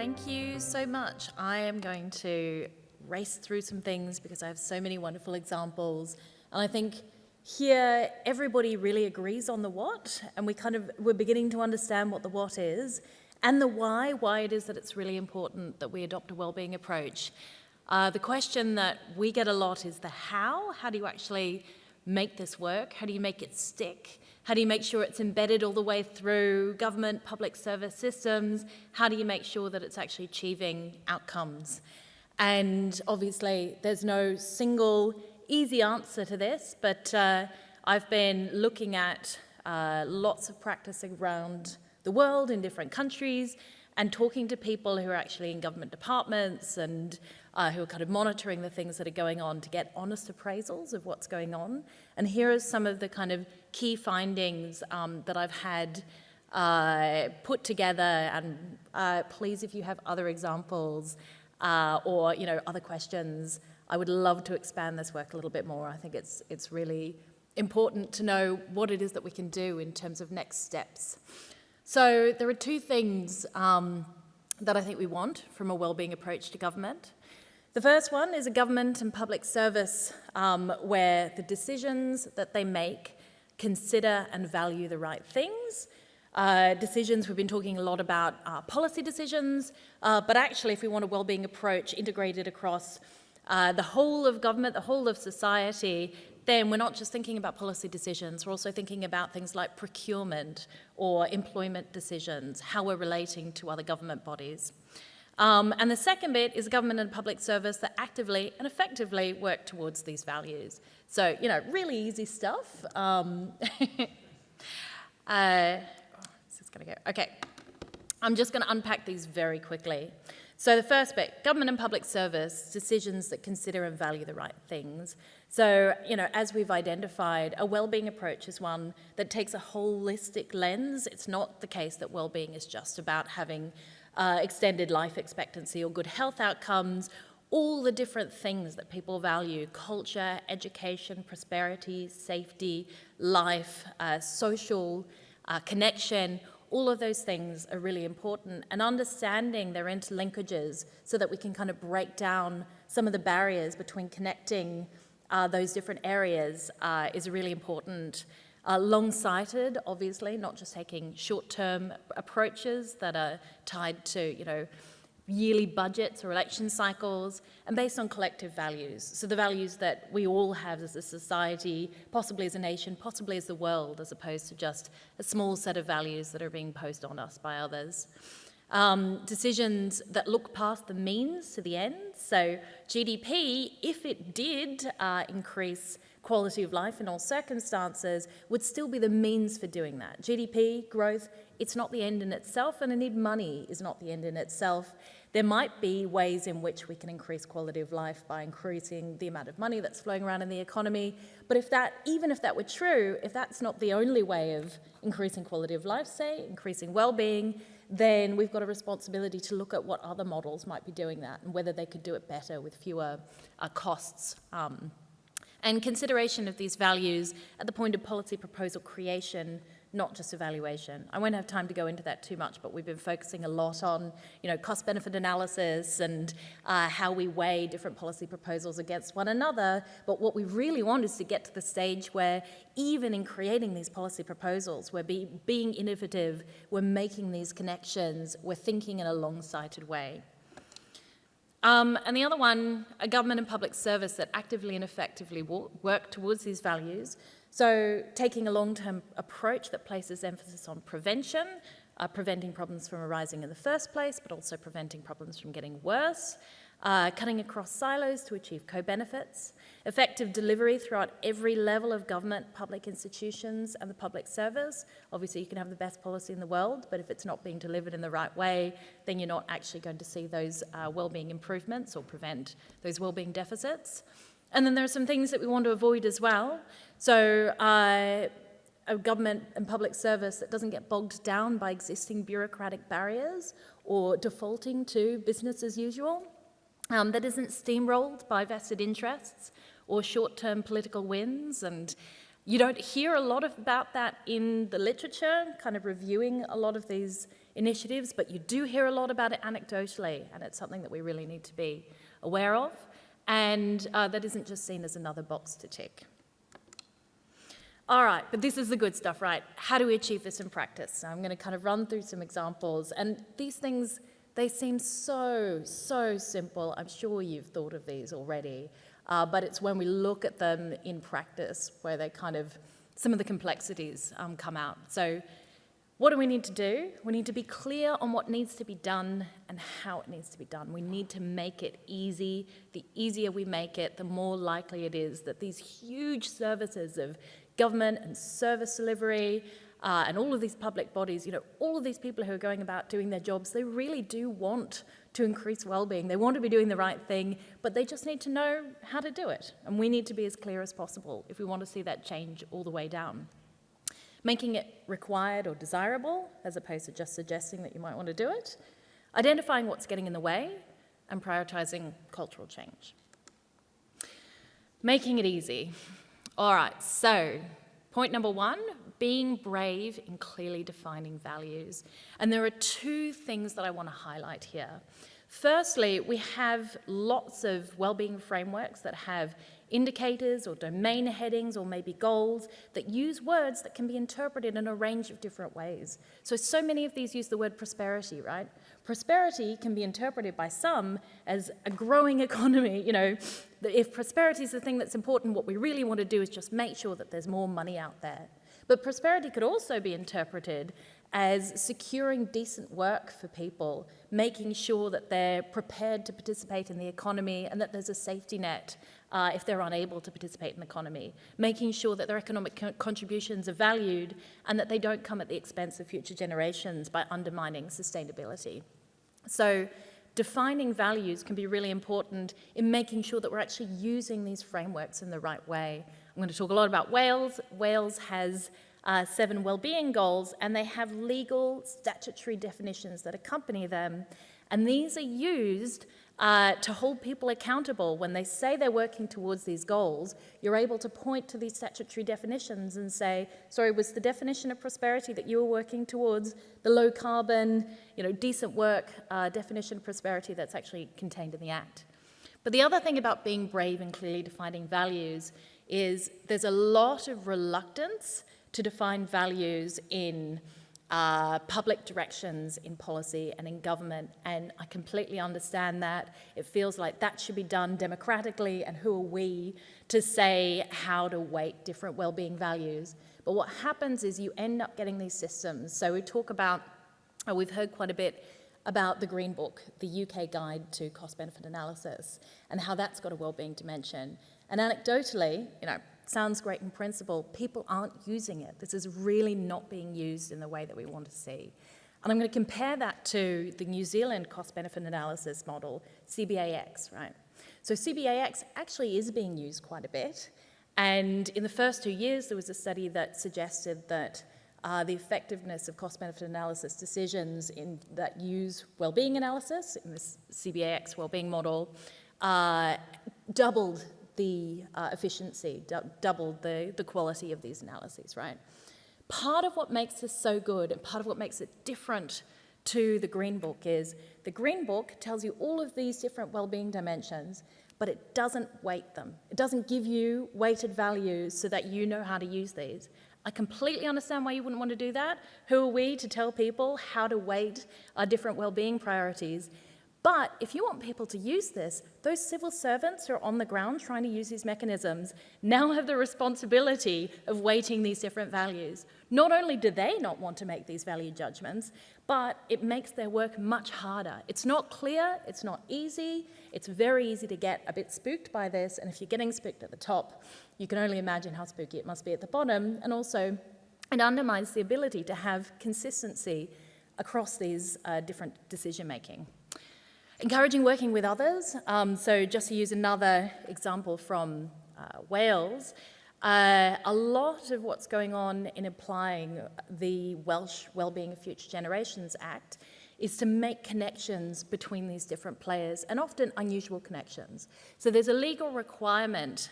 Thank you so much. I am going to race through some things because I have so many wonderful examples. And I think here everybody really agrees on the what, and we're beginning to understand what the what is, and the why it is that it's really important that we adopt a wellbeing approach. The question that we get a lot is the how. How do you actually make this work? How do you make it stick? How do you make sure it's embedded all the way through government, public service systems? How do you make sure that it's actually achieving outcomes? And obviously, there's no single easy answer to this, but I've been looking at lots of practice around the world in different countries and talking to people who are actually in government departments and who are kind of monitoring the things that are going on to get honest appraisals of what's going on. And here are some of the kind of key findings that I've had put together. And please, if you have other examples or other questions, I would love to expand this work a little bit more. I think it's really important to know what it is that we can do in terms of next steps. So there are two things that I think we want from a wellbeing approach to government. The first one is a government and public service where the decisions that they make consider and value the right things. Decisions, we've been talking a lot about policy decisions, but actually if we want a wellbeing approach integrated across the whole of government, the whole of society, then we're not just thinking about policy decisions, we're also thinking about things like procurement or employment decisions, how we're relating to other government bodies. And the second bit is government and public service that actively and effectively work towards these values. So, really easy stuff. Okay, I'm just going to unpack these very quickly. So the first bit, government and public service, decisions that consider and value the right things. So, as we've identified, a wellbeing approach is one that takes a holistic lens. It's not the case that wellbeing is just about having extended life expectancy or good health outcomes. All the different things that people value, culture, education, prosperity, safety, life, social connection, all of those things are really important, and understanding their interlinkages so that we can kind of break down some of the barriers between connecting those different areas is really important. Long-sighted, obviously, not just taking short-term approaches that are tied to, yearly budgets or election cycles, and based on collective values. So the values that we all have as a society, possibly as a nation, possibly as the world, as opposed to just a small set of values that are being imposed on us by others. Decisions that look past the means to the end. So GDP, if it did increase quality of life in all circumstances, would still be the means for doing that. GDP growth, it's not the end in itself, and indeed money is not the end in itself. There might be ways in which we can increase quality of life by increasing the amount of money that's flowing around in the economy, but even if that were true, if that's not the only way of increasing quality of life, say, increasing well-being, then we've got a responsibility to look at what other models might be doing that and whether they could do it better with fewer costs. And consideration of these values at the point of policy proposal creation, not just evaluation. I won't have time to go into that too much, but we've been focusing a lot on, cost-benefit analysis and how we weigh different policy proposals against one another. But what we really want is to get to the stage where even in creating these policy proposals, we're being innovative, we're making these connections, we're thinking in a long-sighted way. And the other one, a government and public service that actively and effectively work towards these values. So taking a long-term approach that places emphasis on prevention, preventing problems from arising in the first place, but also preventing problems from getting worse, cutting across silos to achieve co-benefits, effective delivery throughout every level of government, public institutions, and the public service. Obviously, you can have the best policy in the world, but if it's not being delivered in the right way, then you're not actually going to see those wellbeing improvements or prevent those wellbeing deficits. And then there are some things that we want to avoid as well. So a government and public service that doesn't get bogged down by existing bureaucratic barriers or defaulting to business as usual, that isn't steamrolled by vested interests or short-term political wins and, You don't hear a lot about that in the literature, kind of reviewing a lot of these initiatives, but you do hear a lot about it anecdotally, and it's something that we really need to be aware of, and that isn't just seen as another box to tick. All right, but this is the good stuff, right? How do we achieve this in practice? So I'm going to kind of run through some examples, and these things, they seem so simple. I'm sure you've thought of these already, but it's when we look at them in practice where they kind of, some of the complexities come out. So what do we need to do? We need to be clear on what needs to be done and how it needs to be done. We need to make it easy. The easier we make it, the more likely it is that these huge services of government and service delivery and all of these public bodies, you know, all of these people who are going about doing their jobs, they really do want to increase well-being. They want to be doing the right thing, but they just need to know how to do it. And we need to be as clear as possible if we want to see that change all the way down. Making it required or desirable, as opposed to just suggesting that you might want to do it. Identifying what's getting in the way, and prioritizing cultural change. Making it easy. All right, so point number one, being brave in clearly defining values. And there are two things that I want to highlight here. Firstly, we have lots of wellbeing frameworks that have indicators or domain headings or maybe goals that use words that can be interpreted in a range of different ways. So many of these use the word prosperity, right? Prosperity can be interpreted by some as a growing economy. You know, if prosperity is the thing that's important, what we really want to do is just make sure that there's more money out there. But prosperity could also be interpreted as securing decent work for people, making sure that they're prepared to participate in the economy and that there's a safety net if they're unable to participate in the economy, making sure that their economic contributions are valued and that they don't come at the expense of future generations by undermining sustainability. So defining values can be really important in making sure that we're actually using these frameworks in the right way. I'm going to talk a lot about Wales. Wales has 7 wellbeing goals, and they have legal statutory definitions that accompany them. And these are used to hold people accountable. When they say they're working towards these goals, you're able to point to these statutory definitions and say, sorry, was the definition of prosperity that you were working towards the low carbon, you know, decent work definition of prosperity that's actually contained in the Act? But the other thing about being brave and clearly defining values is there's a lot of reluctance to define values in public directions, in policy and in government, and I completely understand that. It feels like that should be done democratically, and who are we to say how to weight different wellbeing values? But what happens is you end up getting these systems. So we talk about, we've heard quite a bit about the Green Book, the UK Guide to Cost-Benefit Analysis, and how that's got a wellbeing dimension. And anecdotally, you know, sounds great in principle, people aren't using it. This is really not being used in the way that we want to see. And I'm going to compare that to the New Zealand cost-benefit analysis model, CBAX, right? So CBAX actually is being used quite a bit. And in the first 2 years, there was a study that suggested that the effectiveness of cost-benefit analysis decisions that use wellbeing analysis in this CBAX wellbeing model doubled the efficiency, doubled the quality of these analyses, right? Part of what makes this so good and part of what makes it different to the Green Book is the Green Book tells you all of these different wellbeing dimensions, but it doesn't weight them. It doesn't give you weighted values so that you know how to use these. I completely understand why you wouldn't want to do that. Who are we to tell people how to weight our different wellbeing priorities? But if you want people to use this, those civil servants who are on the ground trying to use these mechanisms now have the responsibility of weighting these different values. Not only do they not want to make these value judgments, but it makes their work much harder. It's not clear, it's not easy, it's very easy to get a bit spooked by this, and if you're getting spooked at the top, you can only imagine how spooky it must be at the bottom, and also it undermines the ability to have consistency across these different decision-making. Encouraging working with others. So just to use another example from Wales, a lot of what's going on in applying the Welsh Wellbeing of Future Generations Act is to make connections between these different players, and often unusual connections. So there's a legal requirement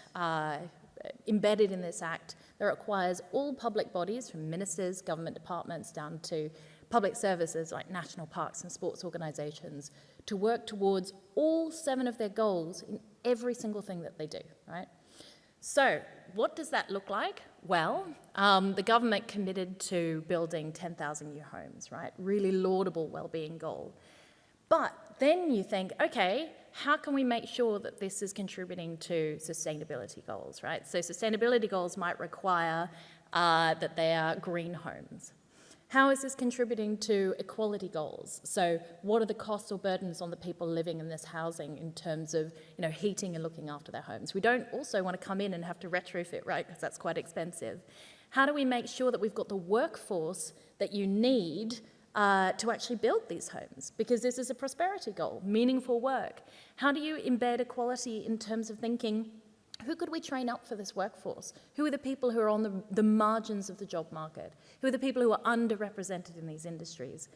embedded in this act that requires all public bodies, from ministers, government departments, down to public services like national parks and sports organisations, to work towards all 7 of their goals in every single thing that they do, right? So what does that look like? Well, the government committed to building 10,000 new homes, right? Really laudable wellbeing goal. But then you think, okay, how can we make sure that this is contributing to sustainability goals, right? So sustainability goals might require that they are green homes. How is this contributing to equality goals? So what are the costs or burdens on the people living in this housing in terms of, heating and looking after their homes? We don't also want to come in and have to retrofit, right? Because that's quite expensive. How do we make sure that we've got the workforce that you need to actually build these homes? Because this is a prosperity goal, meaningful work. How do you embed equality in terms of thinking, who could we train up for this workforce? Who are the people who are on the margins of the job market? Who are the people who are underrepresented in these industries?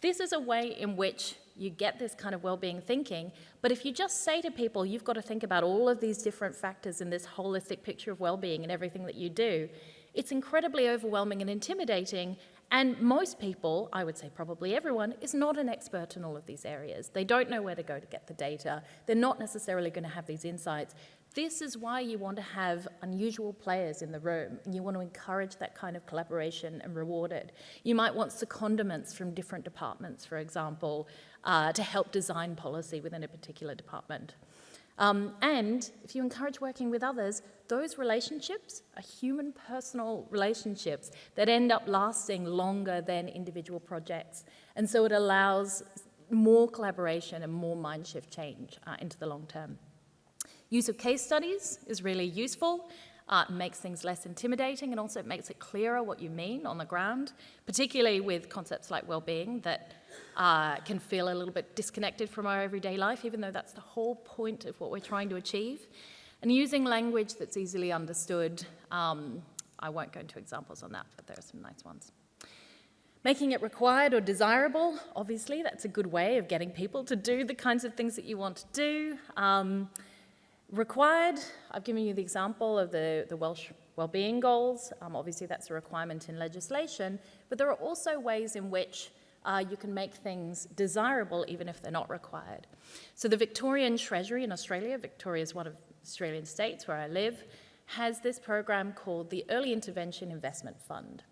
This is a way in which you get this kind of well-being thinking, but if you just say to people, you've got to think about all of these different factors in this holistic picture of well-being and everything that you do, it's incredibly overwhelming and intimidating, and most people, I would say probably everyone, is not an expert in all of these areas. They don't know where to go to get the data. They're not necessarily going to have these insights. This is why you want to have unusual players in the room, and you want to encourage that kind of collaboration and reward it. You might want secondaments from different departments, for example, to help design policy within a particular department. And if you encourage working with others, those relationships are human, personal relationships that end up lasting longer than individual projects. And so it allows more collaboration and more mind shift change into the long term. Use of case studies is really useful. It makes things less intimidating, and also it makes it clearer what you mean on the ground, particularly with concepts like well-being that can feel a little bit disconnected from our everyday life, even though that's the whole point of what we're trying to achieve. And using language that's easily understood. I won't go into examples on that, but there are some nice ones. Making it required or desirable, obviously, that's a good way of getting people to do the kinds of things that you want to do. Required, I've given you the example of the Welsh Wellbeing goals. Obviously, that's a requirement in legislation, but there are also ways in which you can make things desirable even if they're not required. So the Victorian Treasury in Australia, Victoria is one of Australian states where I live, has this program called the Early Intervention Investment Fund.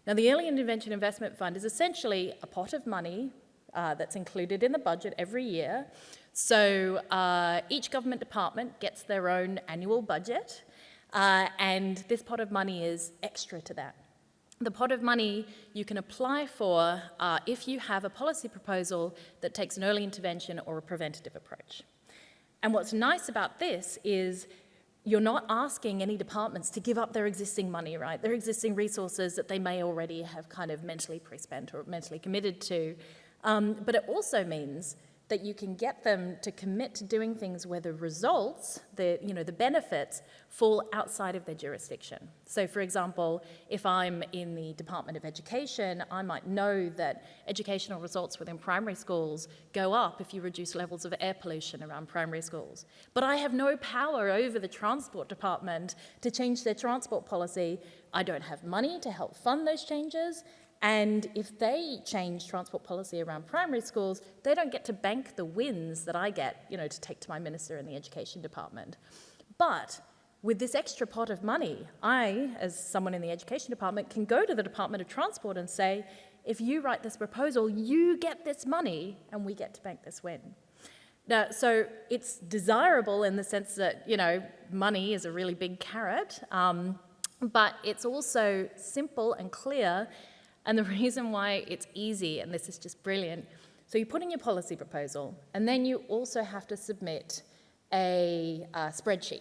Now, the Early Intervention Investment Fund is essentially a pot of money that's included in the budget every year. So each government department gets their own annual budget, and this pot of money is extra to that. The pot of money you can apply for if you have a policy proposal that takes an early intervention or a preventative approach. And what's nice about this is you're not asking any departments to give up their existing money, right? Their existing resources that they may already have kind of mentally pre-spent or mentally committed to. But it also means that you can get them to commit to doing things where the results, the benefits, fall outside of their jurisdiction. So, for example, if I'm in the Department of Education, I might know that educational results within primary schools go up if you reduce levels of air pollution around primary schools. But I have no power over the Transport Department to change their transport policy. I don't have money to help fund those changes. And if they change transport policy around primary schools, they don't get to bank the wins that I get, to take to my minister in the Education Department. But with this extra pot of money, I, as someone in the Education Department, can go to the Department of Transport and say, if you write this proposal, you get this money, and we get to bank this win. Now, so it's desirable in the sense that, money is a really big carrot, but it's also simple and clear. And the reason why it's easy, and this is just brilliant, so you put in your policy proposal, and then you also have to submit a spreadsheet.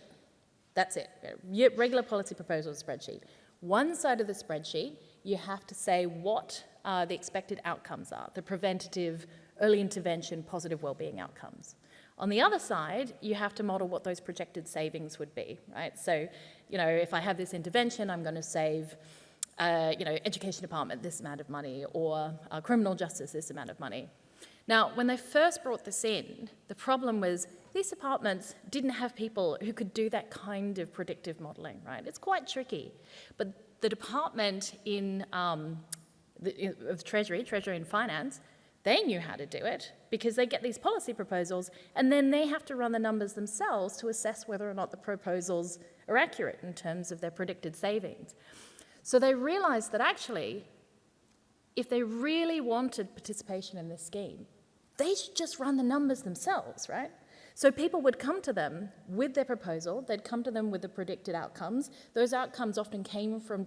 That's it, your regular policy proposal spreadsheet. One side of the spreadsheet, you have to say what the expected outcomes are, the preventative, early intervention, positive wellbeing outcomes. On the other side, you have to model what those projected savings would be, right? So, if I have this intervention, I'm going to save Education Department this amount of money, or criminal justice this amount of money. Now, when they first brought this in, the problem was these departments didn't have people who could do that kind of predictive modelling, right? It's quite tricky. But the department of Treasury and Finance, they knew how to do it because they get these policy proposals and then they have to run the numbers themselves to assess whether or not the proposals are accurate in terms of their predicted savings. So they realised that actually, if they really wanted participation in this scheme, they should just run the numbers themselves, right? So people would come to them with their proposal, they'd come to them with the predicted outcomes. Those outcomes often came from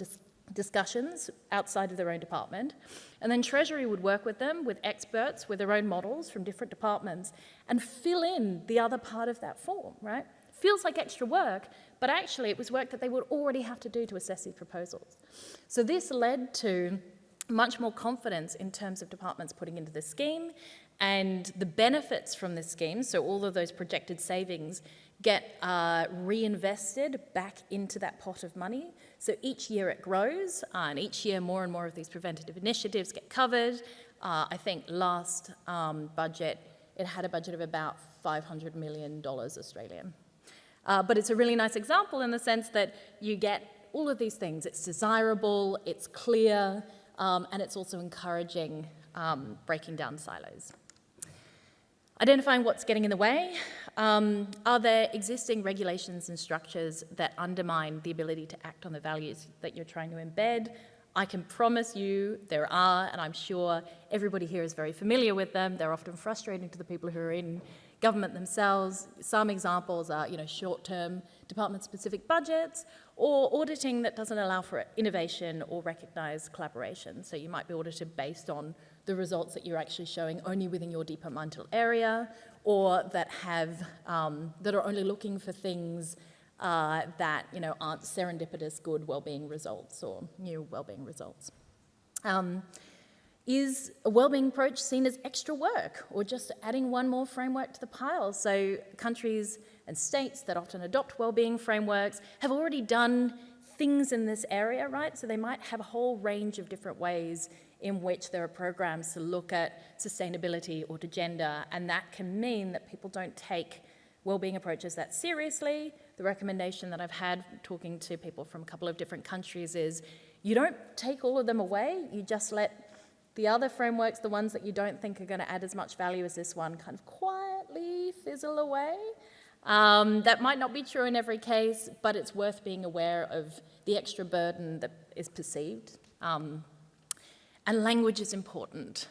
discussions outside of their own department, and then Treasury would work with them, with experts, with their own models from different departments, and fill in the other part of that form, right? Feels like extra work, but actually it was work that they would already have to do to assess these proposals. So this led to much more confidence in terms of departments putting into the scheme, and the benefits from this scheme, so all of those projected savings, get reinvested back into that pot of money. So each year it grows, and each year more and more of these preventative initiatives get covered. I think last budget, it had a budget of about $500 million Australian. But it's a really nice example in the sense that you get all of these things. It's desirable, it's clear, and it's also encouraging breaking down silos. Identifying what's getting in the way. Are there existing regulations and structures that undermine the ability to act on the values that you're trying to embed? I can promise you there are, and I'm sure everybody here is very familiar with them. They're often frustrating to the people who are in government themselves. Some examples are, short-term department-specific budgets, or auditing that doesn't allow for innovation or recognise collaboration. So you might be audited based on the results that you're actually showing only within your departmental area, or that are only looking for things that aren't serendipitous good wellbeing results or new wellbeing results. Is a wellbeing approach seen as extra work or just adding one more framework to the pile? So countries and states that often adopt wellbeing frameworks have already done things in this area, right? So they might have a whole range of different ways in which there are programs to look at sustainability or to gender, and that can mean that people don't take wellbeing approaches that seriously. The recommendation that I've had talking to people from a couple of different countries is you don't take all of them away, you just let the other frameworks, the ones that you don't think are going to add as much value as this one, kind of quietly fizzle away. That might not be true in every case, but it's worth being aware of the extra burden that is perceived. And language is important.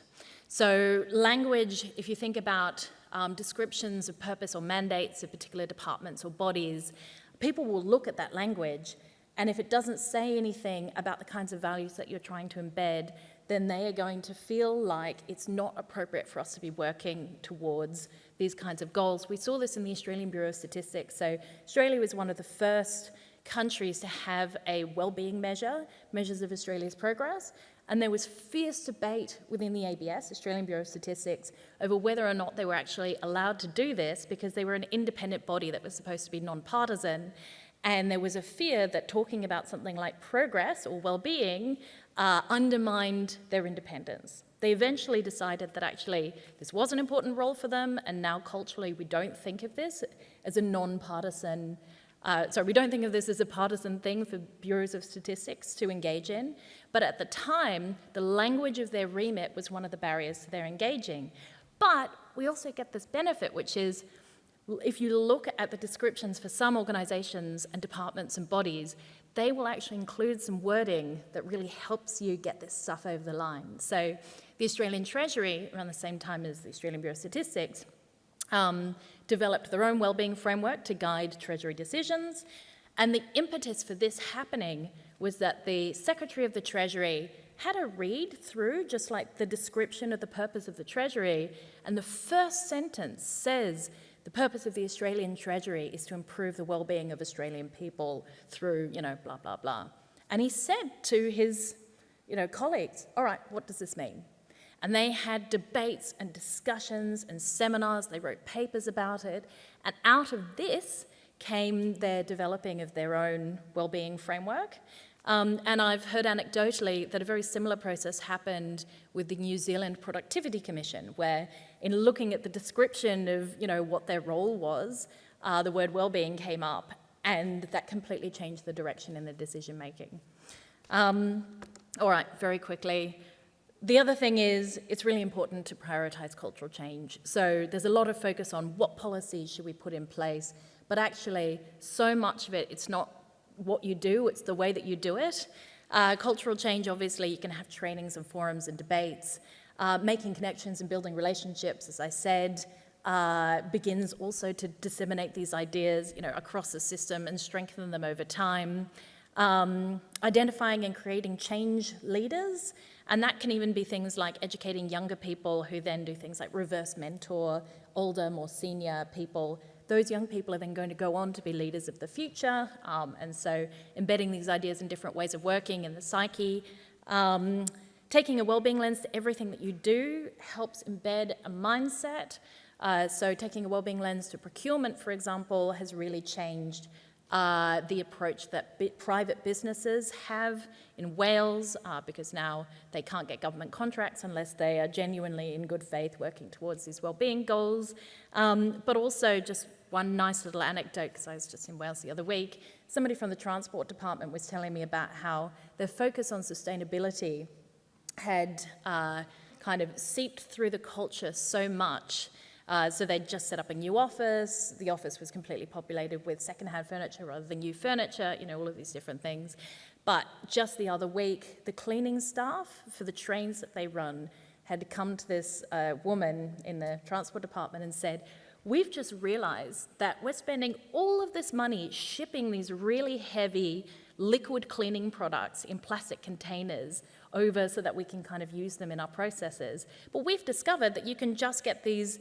So language, if you think about descriptions of purpose or mandates of particular departments or bodies, people will look at that language, and if it doesn't say anything about the kinds of values that you're trying to embed, then they are going to feel like it's not appropriate for us to be working towards these kinds of goals. We saw this in the Australian Bureau of Statistics. So Australia was one of the first countries to have a wellbeing measures of Australia's progress, and there was fierce debate within the ABS, Australian Bureau of Statistics, over whether or not they were actually allowed to do this because they were an independent body that was supposed to be non-partisan, and there was a fear that talking about something like progress or well-being undermined their independence. They eventually decided that actually this was an important role for them, and now culturally we don't think of this as a non-partisan, we don't think of this as a partisan thing for bureaus of statistics to engage in, but at the time, the language of their remit was one of the barriers to their engaging. But we also get this benefit, which is if you look at the descriptions for some organisations and departments and bodies, they will actually include some wording that really helps you get this stuff over the line. So the Australian Treasury, around the same time as the Australian Bureau of Statistics, developed their own wellbeing framework to guide Treasury decisions. And the impetus for this happening was that the Secretary of the Treasury had a read through just like the description of the purpose of the Treasury, and the first sentence says the purpose of the Australian Treasury is to improve the well-being of Australian people through, blah, blah, blah. And he said to his, colleagues, all right, what does this mean? And they had debates and discussions and seminars, they wrote papers about it, and out of this came their developing of their own wellbeing framework. And I've heard anecdotally that a very similar process happened with the New Zealand Productivity Commission, where in looking at the description of, what their role was, the word wellbeing came up, and that completely changed the direction in the decision making. All right, very quickly. The other thing is, it's really important to prioritise cultural change. So there's a lot of focus on what policies should we put in place, but actually so much of it, it's not what you do, it's the way that you do it. Cultural change, obviously, you can have trainings and forums and debates. Making connections and building relationships, as I said, begins also to disseminate these ideas, across the system and strengthen them over time. Identifying and creating change leaders, and that can even be things like educating younger people who then do things like reverse mentor older, more senior people. Those young people are then going to go on to be leaders of the future, and so embedding these ideas in different ways of working in the psyche. Taking a wellbeing lens to everything that you do helps embed a mindset. So taking a wellbeing lens to procurement, for example, has really changed the approach that private businesses have in Wales, because now they can't get government contracts unless they are genuinely in good faith working towards these wellbeing goals. But also just one nice little anecdote, because I was just in Wales the other week, somebody from the transport department was telling me about how their focus on sustainability had kind of seeped through the culture so much. So they'd just set up a new office. The office was completely populated with secondhand furniture rather than new furniture, all of these different things. But just the other week, the cleaning staff for the trains that they run had come to this woman in the transport department and said, "We've just realized that we're spending all of this money shipping these really heavy liquid cleaning products in plastic containers over so that we can kind of use them in our processes. But we've discovered that you can just get these,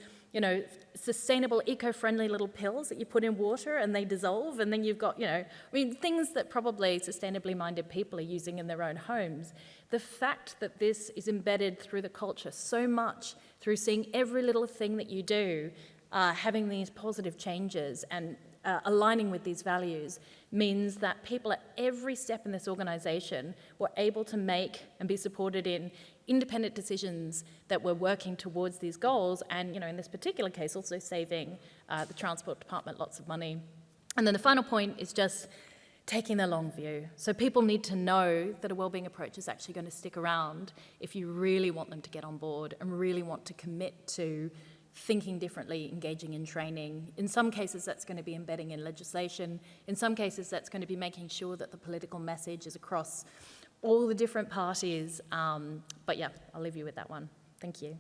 sustainable, eco-friendly little pills that you put in water and they dissolve, and then you've got, things that probably sustainably minded people are using in their own homes. The fact that this is embedded through the culture so much, through seeing every little thing that you do, having these positive changes and aligning with these values, means that people at every step in this organisation were able to make and be supported in independent decisions that were working towards these goals, and in this particular case also saving the transport department lots of money. And then the final point is just taking the long view. So people need to know that a wellbeing approach is actually going to stick around if you really want them to get on board and really want to commit to thinking differently, engaging in training. In some cases, that's going to be embedding in legislation. In some cases, that's going to be making sure that the political message is across all the different parties. But yeah, I'll leave you with that one. Thank you.